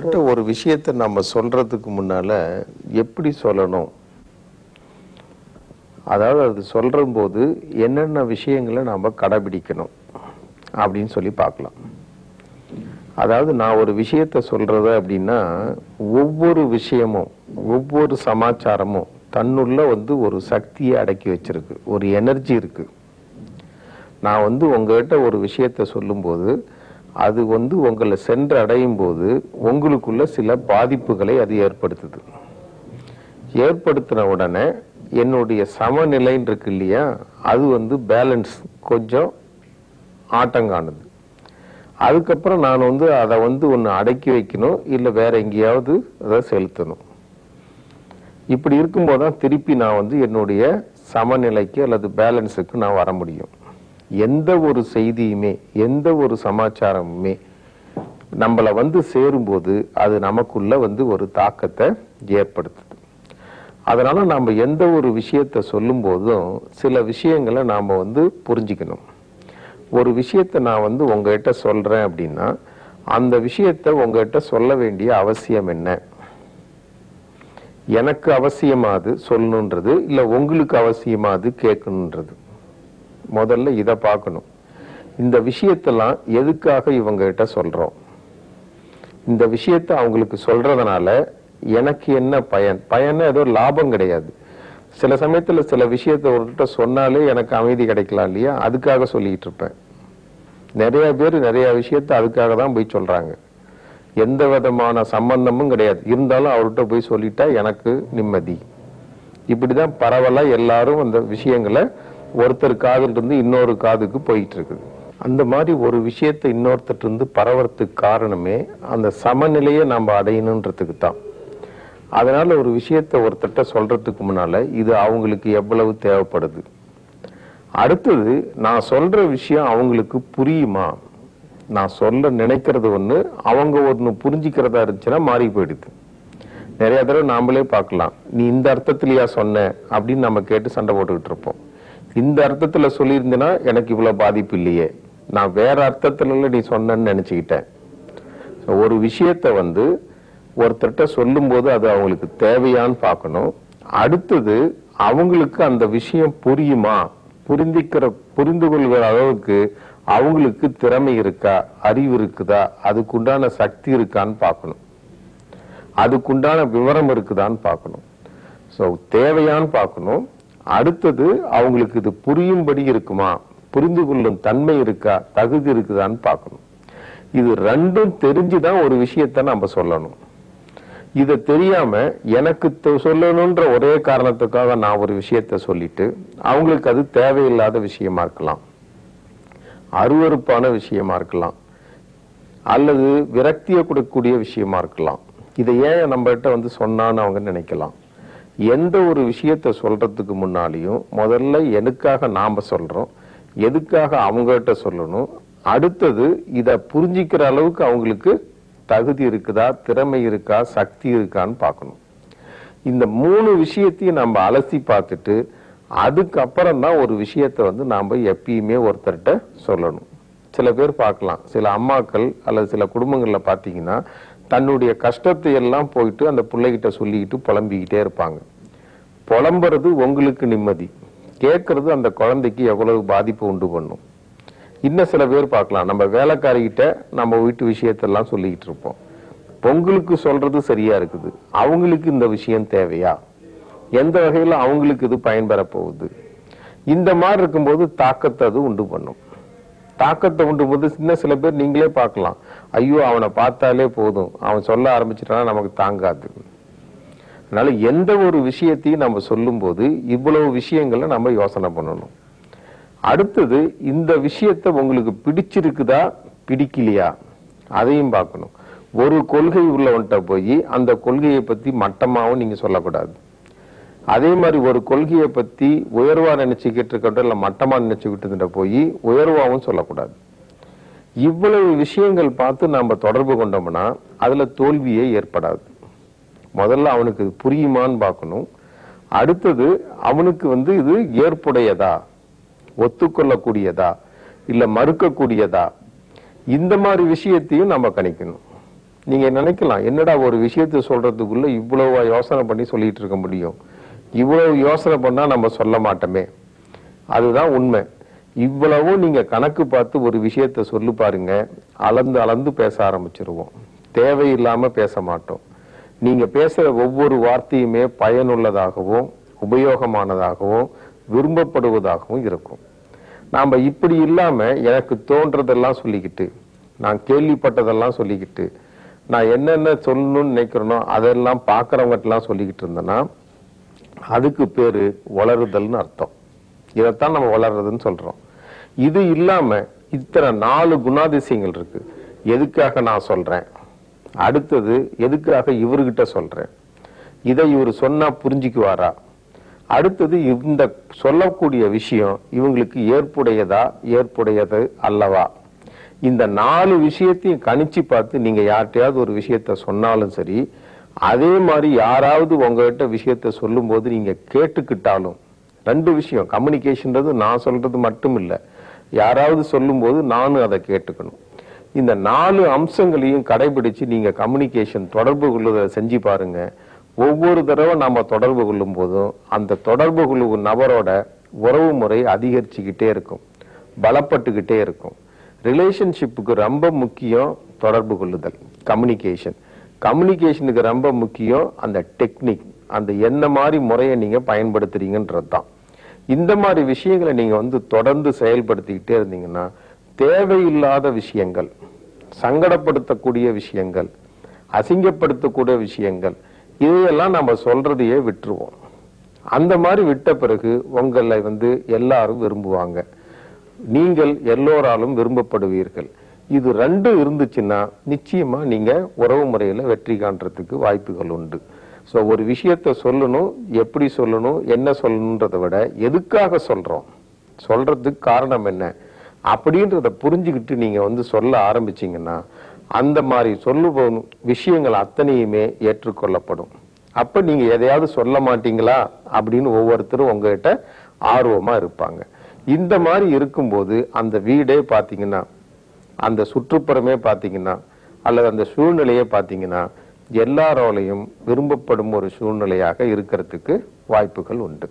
ஒருத்தர்கிட்ட ஒரு விஷயத்தை நம்ம சொல்றதுக்கு முன்னால எப்படி சொல்லணும், அதாவது அது சொல்ற போது என்னென்ன விஷயங்களை நாம கடைபிடிக்கணும் அப்படின்னு சொல்லி பார்க்கலாம். அதாவது நான் ஒரு விஷயத்த சொல்றது அப்படின்னா, ஒவ்வொரு விஷயமும் ஒவ்வொரு சமாச்சாரமும் தன்னுள்ள ஒரு சக்தியை அடக்கி வச்சிருக்கு, ஒரு எனர்ஜி இருக்கு. நான் உங்ககிட்ட ஒரு விஷயத்த சொல்லும்போது அது உங்களை சென்று அடையும் போது உங்களுக்குள்ள சில பாதிப்புகளை அது ஏற்படுத்துது. ஏற்படுத்தின உடனே என்னுடைய சமநிலைன்னு இருக்கு இல்லையா, அது பேலன்ஸ் கொஞ்சம் ஆட்டங்காணுது. அதுக்கப்புறம் நான் அதை ஒன்று அடக்கி வைக்கணும், இல்லை வேற எங்கேயாவது அதை செலுத்தணும். இப்படி இருக்கும்போது தான் திருப்பி நான் என்னுடைய சமநிலைக்கு அல்லது பேலன்ஸுக்கு நான் வர முடியும். எந்த ஒரு செய்தியுமே எந்த ஒரு சமாச்சாரமுமே நம்மளை சேரும்போது அது நமக்குள்ள ஒரு தாக்கத்தை ஏற்படுத்துது. அதனால நம்ம எந்த ஒரு விஷயத்த சொல்லும் போதும் சில விஷயங்களை நாம புரிஞ்சுக்கணும். ஒரு விஷயத்த நான் உங்ககிட்ட சொல்றேன் அப்படின்னா, அந்த விஷயத்த உங்ககிட்ட சொல்ல வேண்டிய அவசியம் என்ன, எனக்கு அவசியமாது சொல்லணுன்றது இல்ல உங்களுக்கு அவசியமாது கேட்கணுன்றது. முதல்ல இதை பார்க்கணும். இந்த விஷயத்தெல்லாம் எதுக்காக இவங்க கிட்ட சொல்றோம், இந்த விஷயத்த அவங்களுக்கு சொல்றதுனால எனக்கு என்ன பயன், பயன் ஏதோ லாபம் கிடையாது. சில சமயத்துல சில விஷயத்த ஒருகிட்ட சொன்னாலே எனக்கு அமைதி கிடைக்கலாம் இல்லையா, அதுக்காக சொல்லிட்டு இருப்பேன். நிறைய பேர் நிறைய விஷயத்த அதுக்காக தான் போய் சொல்றாங்க, எந்த விதமான சம்பந்தமும் கிடையாது. இருந்தாலும் அவர்கிட்ட போய் சொல்லிட்டா எனக்கு நிம்மதி. இப்படிதான் பரவலா எல்லாரும் அந்த விஷயங்களை ஒருத்தர் காதுல இருந்து இன்னொரு காதுக்கு போயிட்டு இருக்குது. அந்த மாதிரி ஒரு விஷயத்தை இன்னொருத்தர் இருந்து பரவறதுக்கு காரணமே அந்த சமநிலையை நம்ம அடையணுன்றதுக்கு தான். அதனால ஒரு விஷயத்தை ஒருத்தட்ட சொல்றதுக்கு முன்னால இது அவங்களுக்கு எவ்வளவு தேவைப்படுது, அடுத்தது நான் சொல்ற விஷயம் அவங்களுக்கு புரியுமா, நான் சொல்ல நினைக்கிறது ஒண்ணு அவங்க ஒண்ணு புரிஞ்சுக்கிறதா இருந்துச்சுன்னா மாறி போயிடுது. நிறைய தடவை நாமளே பார்க்கலாம், நீ இந்த அர்த்தத்திலயா சொன்ன அப்படின்னு நம்ம கேட்டு சண்டை போட்டுக்கிட்டு இருப்போம். இந்த அர்த்தத்துல சொல்லியிருந்தேன்னா எனக்கு இவ்வளவு பாதிப்பு இல்லையே, நான் வேற அர்த்தத்துல நீ சொன்னன்னு நினைச்சுக்கிட்டேன். ஒரு விஷயத்த ஒருத்தர்கிட்ட சொல்லும் போது அது அவங்களுக்கு தேவையான்னு பார்க்கணும். அடுத்தது அவங்களுக்கு அந்த விஷயம் புரியுமா, புரிந்து கொள்கிற அளவுக்கு அவங்களுக்கு திறமை இருக்கா, அறிவு இருக்குதா, அதுக்குண்டான சக்தி இருக்கான்னு பார்க்கணும், அதுக்குண்டான விவரம் இருக்குதான்னு பார்க்கணும். ஸோ தேவையான்னு பார்க்கணும். அடுத்தது அவங்களுக்கு இது புரியும்படி இருக்குமா, புரிந்து கொள்ளும் தன்மை இருக்கா, தகுதி இருக்குதான்னு பார்க்கணும். இது ரெண்டும் தெரிஞ்சுதான் ஒரு விஷயத்த நம்ம சொல்லணும். இதை தெரியாம எனக்கு சொல்லணும்ன்ற ஒரே காரணத்துக்காக நான் ஒரு விஷயத்த சொல்லிட்டு அவங்களுக்கு அது தேவையில்லாத விஷயமா இருக்கலாம், அருவருப்பான விஷயமா இருக்கலாம், அல்லது விரக்தியை கொடுக்கக்கூடிய விஷயமா இருக்கலாம். இதை ஏன் நம்ம கிட்ட சொன்னான்னு அவங்க நினைக்கலாம். எந்த ஒரு விஷயத்த சொல்றதுக்கு முன்னாலேயும் முதல்ல எனக்காக நாம சொல்றோம், எதுக்காக அவங்ககிட்ட சொல்லணும், அடுத்தது இத புரிஞ்சிக்கிற அளவுக்கு அவங்களுக்கு தகுதி இருக்குதா, திறமை இருக்கா, சக்தி இருக்கான்னு பார்க்கணும். இந்த மூணு விஷயத்தையும் நம்ம அலசி பார்த்துட்டு அதுக்கப்புறம் தான் ஒரு விஷயத்த நாம எப்பயுமே ஒருத்தர்கிட்ட சொல்லணும். சில பேர் பார்க்கலாம், சில அம்மாக்கள் அல்லது சில குடும்பங்கள்ல பார்த்தீங்கன்னா தன்னுடைய கஷ்டத்தை எல்லாம் போயிட்டு அந்த பிள்ளைகிட்ட சொல்லிக்கிட்டு புலம்பிக்கிட்டே இருப்பாங்க. புலம்புறது உங்களுக்கு நிம்மதி, கேட்கறது அந்த குழந்தைக்கு எவ்வளவு பாதிப்பு உண்டு பண்ணும். இன்னும் சில பேர் பார்க்கலாம், நம்ம வேலைக்காரிகிட்ட நம்ம வீட்டு விஷயத்தெல்லாம் சொல்லிக்கிட்டு இருப்போம். பொங்கலுக்கு சொல்றது சரியா இருக்குது, அவங்களுக்கு இந்த விஷயம் தேவையா, எந்த வகையில அவங்களுக்கு இது பயன்பெற போகுது, இந்த மாதிரி இருக்கும்போது தாக்கத்தை அது உண்டு பண்ணும். தாக்கத்தை உண்டு போது இன்னும் சில பேர் நீங்களே பார்க்கலாம், ஐயோ அவனை பார்த்தாலே போதும், அவன் சொல்ல ஆரம்பிச்சிட்டானா நமக்கு தாங்காது. அதனால எந்த ஒரு விஷயத்தையும் நம்ம சொல்லும் போது இவ்வளவு விஷயங்களை நம்ம யோசனை பண்ணணும். அடுத்தது இந்த விஷயத்த உங்களுக்கு பிடிச்சிருக்குதா பிடிக்கலையா அதையும் பார்க்கணும். ஒரு கொள்கை உள்ளவன்ட்ட போய் அந்த கொள்கையை பத்தி மட்டமாவும் நீங்க சொல்லக்கூடாது. அதே மாதிரி ஒரு கொள்கையை பத்தி உயர்வா நினைச்சுக்கிட்டு இருக்கட்டும் இல்ல மட்டமா நினைச்சுக்கிட்டு போய் உயர்வாவும் சொல்லக்கூடாது. இவ்வளவு விஷயங்கள் பார்த்து நம்ம தொடர்பு கொண்டோம்னா அதுல தோல்வியே ஏற்படாது. முதல்ல அவனுக்கு புரியுமான்னு பார்க்கணும். அடுத்தது அவனுக்கு இது ஏற்புடையதா, ஒத்துக்கொள்ளக்கூடியதா, இல்ல மறுக்கக்கூடியதா, இந்த மாதிரி விஷயத்தையும் நம்ம கணிக்கணும். நீங்க நினைக்கலாம், என்னடா ஒரு விஷயத்தை சொல்றதுக்குள்ள இவ்வளவு யோசனை பண்ணி சொல்லிட்டு இருக்க முடியும், இவ்வளவு யோசனை பண்ணா நம்ம சொல்ல மாட்டோமே. அதுதான் உண்மை. இவ்வளவும் நீங்க கணக்கு பார்த்து ஒரு விஷயத்த சொல்லு பாருங்க, அளந்து அளந்து பேச ஆரம்பிச்சிருவோம், தேவையில்லாம பேச மாட்டோம். நீங்க பேசுற ஒவ்வொரு வார்த்தையுமே பயனுள்ளதாகவும் உபயோகமானதாகவும் விரும்பப்படுவதாகவும் இருக்கும். நாம இப்படி இல்லாம எனக்கு தோன்றதெல்லாம் சொல்லிக்கிட்டு, நான் கேள்விப்பட்டதெல்லாம் சொல்லிக்கிட்டு, நான் என்னென்ன சொல்லணும்னு நினைக்கிறேனோ அதெல்லாம் பார்க்கறவங்கட்டெல்லாம் சொல்லிக்கிட்டு இருந்தேன்னா அதுக்கு பேரு வளருதல்னு அர்த்தம். இதைத்தான் நம்ம வளர்றதுன்னு சொல்றோம். இது இல்லாம இத்தனை 4 குணாதிசயங்கள் இருக்கு. எதுக்காக நான் சொல்றேன், அடுத்தது எதுக்காக இவர்கிட்ட சொல்றேன், இதை இவர் சொன்னா புரிஞ்சுக்குவாரா, அடுத்தது இந்த சொல்லக்கூடிய விஷயம் இவங்களுக்கு ஏற்புடையது அல்லவா. இந்த 4 விஷயத்தையும் கணிச்சு பார்த்து நீங்க யார்கிட்டயாவது ஒரு விஷயத்த சொன்னாலும் சரி, அதே மாதிரி யாராவது உங்ககிட்ட விஷயத்த சொல்லும் போது நீங்க கேட்டுக்கிட்டாலும், 2 விஷயம், கம்யூனிகேஷன்றது நான் சொல்றது மட்டும் இல்லை, யாராவது சொல்லும் போது நானும் அதை கேட்டுக்கணும். இந்த 4 அம்சங்களையும் கடைபிடிச்சு நீங்க கம்யூனிகேஷன் தொடர்பு கொள்ளுவதை செஞ்சு பாருங்க. ஒவ்வொரு தடவை நாம தொடர்பு கொள்ளும் போதும் அந்த தொடர்பு கொள்ளும் நபரோட உறவு முறை அதிகரிச்சுக்கிட்டே இருக்கும், பலப்பட்டுக்கிட்டே இருக்கும். ரிலேஷன்ஷிப்புக்கு ரொம்ப முக்கியம் தொடர்பு கொள்ளுதல், கம்யூனிகேஷன். கம்யூனிகேஷனுக்கு ரொம்ப முக்கியம் அந்த டெக்னிக், அந்த என்ன மாதிரி முறையை நீங்க பயன்படுத்துறீங்கன்றது தான். இந்த மாதிரி விஷயங்களை நீங்க தொடர்ந்து செயல்படுத்திக்கிட்டே இருந்தீங்கன்னா தேவையில்லாத விஷயங்கள், சங்கடப்படுத்தக்கூடிய விஷயங்கள், அசிங்கப்படுத்தக்கூடிய விஷயங்கள், இதையெல்லாம் நம்ம சொல்றதையே விட்டுருவோம். அந்த மாதிரி விட்ட பிறகு உங்களை எல்லாரும் விரும்புவாங்க, நீங்கள் எல்லோராலும் விரும்பப்படுவீர்கள். இது 2 இருந்துச்சுன்னா நிச்சயமா நீங்க உறவு முறையில வெற்றி காண்றதுக்கு வாய்ப்புகள் உண்டு. ஸோ ஒரு விஷயத்த சொல்லணும், எப்படி சொல்லணும், என்ன சொல்லணுன்றதை விட எதுக்காக சொல்றோம், சொல்றதுக்கு காரணம் என்ன அப்படின்றத புரிஞ்சுக்கிட்டு நீங்க சொல்ல ஆரம்பிச்சீங்கன்னா அந்த மாதிரி சொல்லும் விஷயங்கள் அத்தனையுமே ஏற்றுக்கொள்ளப்படும். அப்ப நீங்க எதையாவது சொல்ல மாட்டீங்களா அப்படின்னு ஒவ்வொருத்தரும் உங்ககிட்ட ஆர்வமா இருப்பாங்க. இந்த மாதிரி இருக்கும்போது அந்த வீடே பாத்தீங்கன்னா, அந்த சுற்றுப்புறமே பாத்தீங்கன்னா, அல்லது அந்த சூழ்நிலையே பாத்தீங்கன்னா எல்லாரோடையும் விரும்பப்படும் ஒரு சூழ்நிலையாக இருக்கிறதுக்கு வாய்ப்புகள் உண்டு.